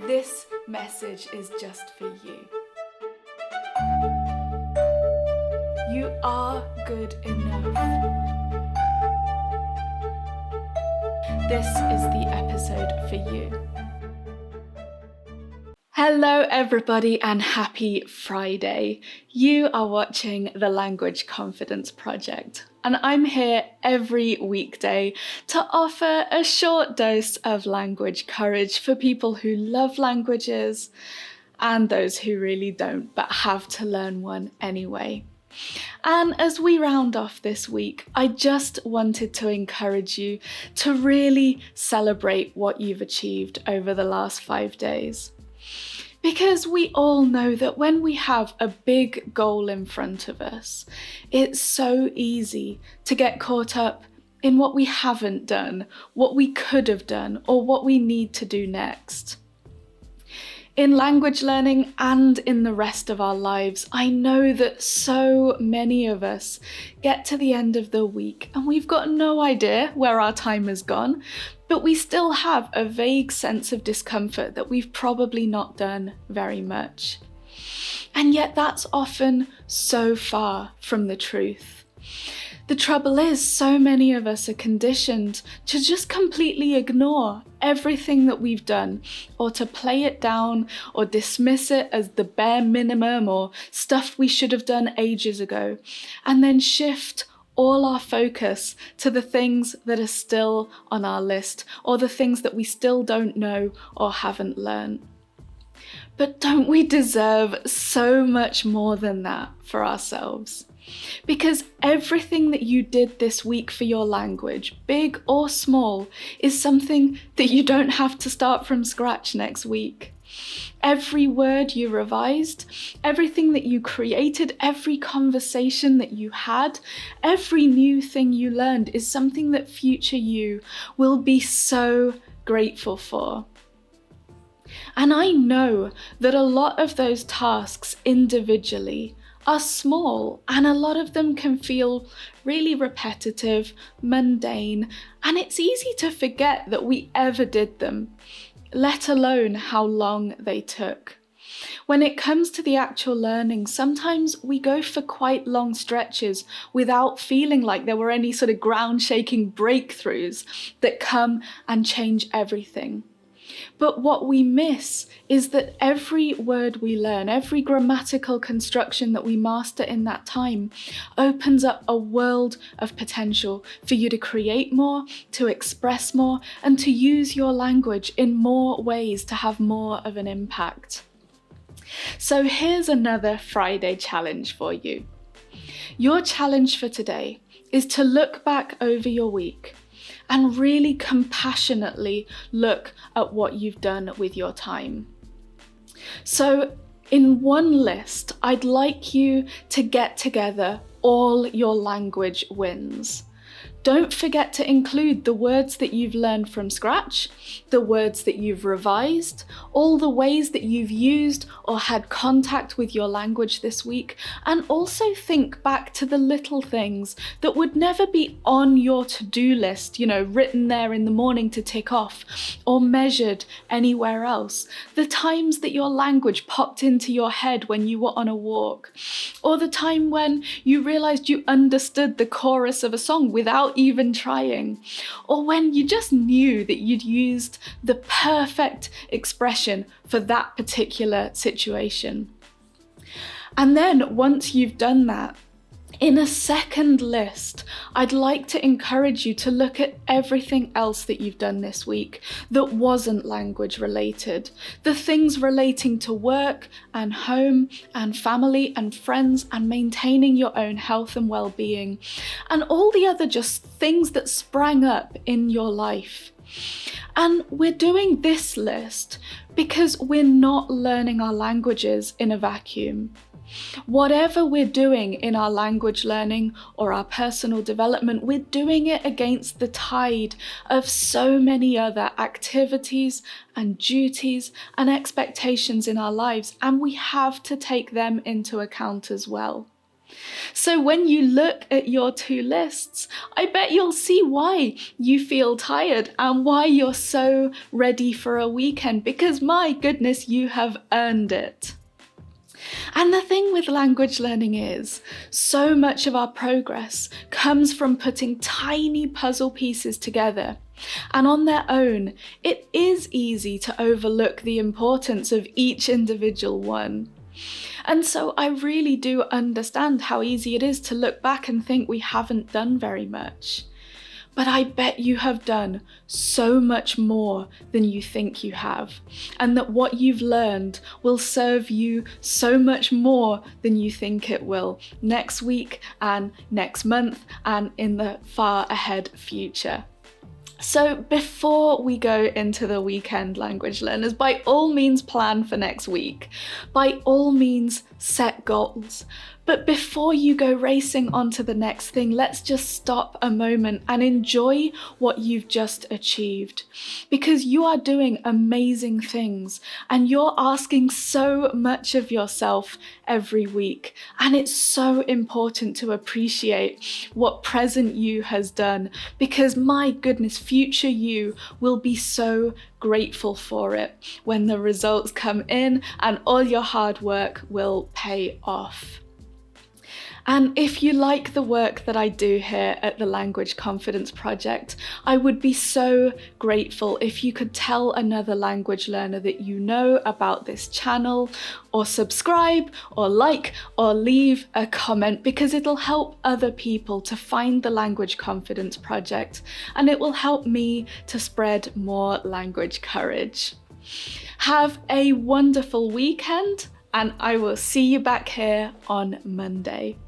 This message is just for you. You are good enough. This is the episode for you. Hello everybody and happy Friday. You are watching the Language Confidence Project, and I'm here every weekday to offer a short dose of language courage for people who love languages and those who really don't but have to learn one anyway. And as we round off this week, I just wanted to encourage you to really celebrate what you've achieved over the last 5 days. Because we all know that when we have a big goal in front of us, it's so easy to get caught up in what we haven't done, what we could have done, or what we need to do next. In language learning and in the rest of our lives, I know that so many of us get to the end of the week and we've got no idea where our time has gone, but we still have a vague sense of discomfort that we've probably not done very much. And yet that's often so far from the truth. The trouble is, so many of us are conditioned to just completely ignore everything that we've done, or to play it down or dismiss it as the bare minimum or stuff we should have done ages ago, and then shift all our focus to the things that are still on our list, or the things that we still don't know or haven't learned. But don't we deserve so much more than that for ourselves? Because everything that you did this week for your language, big or small, is something that you don't have to start from scratch next week. Every word you revised, everything that you created, every conversation that you had, every new thing you learned is something that future you will be so grateful for. And I know that a lot of those tasks individually are small, and a lot of them can feel really repetitive, mundane, and it's easy to forget that we ever did them, let alone how long they took. When it comes to the actual learning, sometimes we go for quite long stretches without feeling like there were any sort of ground-shaking breakthroughs that come and change everything. But what we miss is that every word we learn, every grammatical construction that we master in that time, opens up a world of potential for you to create more, to express more, and to use your language in more ways to have more of an impact. So here's another Friday challenge for you. Your challenge for today is to look back over your week and really compassionately look at what you've done with your time. So in one list, I'd like you to get together all your language wins. Don't forget to include the words that you've learned from scratch, the words that you've revised, all the ways that you've used or had contact with your language this week, and also think back to the little things that would never be on your to-do list, written there in the morning to tick off, or measured anywhere else. The times that your language popped into your head when you were on a walk, or the time when you realized you understood the chorus of a song without even trying, or when you just knew that you'd used the perfect expression for that particular situation. And then once you've done that, in a second list, I'd like to encourage you to look at everything else that you've done this week that wasn't language related. The things relating to work and home and family and friends and maintaining your own health and well-being, and all the other just things that sprang up in your life. And we're doing this list because we're not learning our languages in a vacuum. Whatever we're doing in our language learning or our personal development, we're doing it against the tide of so many other activities and duties and expectations in our lives, and we have to take them into account as well. So when you look at your two lists, I bet you'll see why you feel tired and why you're so ready for a weekend, because my goodness, you have earned it. And the thing with language learning is, so much of our progress comes from putting tiny puzzle pieces together. And on their own, it is easy to overlook the importance of each individual one. And so I really do understand how easy it is to look back and think we haven't done very much. But I bet you have done so much more than you think you have, and that what you've learned will serve you so much more than you think it will next week and next month and in the far ahead future. So before we go into the weekend, language learners, by all means plan for next week. By all means set goals. But before you go racing on to the next thing, let's just stop a moment and enjoy what you've just achieved. Because you are doing amazing things and you're asking so much of yourself every week. And it's so important to appreciate what present you has done, because my goodness, future you will be so grateful for it when the results come in and all your hard work will pay off. And if you like the work that I do here at the Language Confidence Project, I would be so grateful if you could tell another language learner that you know about this channel, or subscribe, or like, or leave a comment, because it'll help other people to find the Language Confidence Project, and it will help me to spread more language courage. Have a wonderful weekend, and I will see you back here on Monday.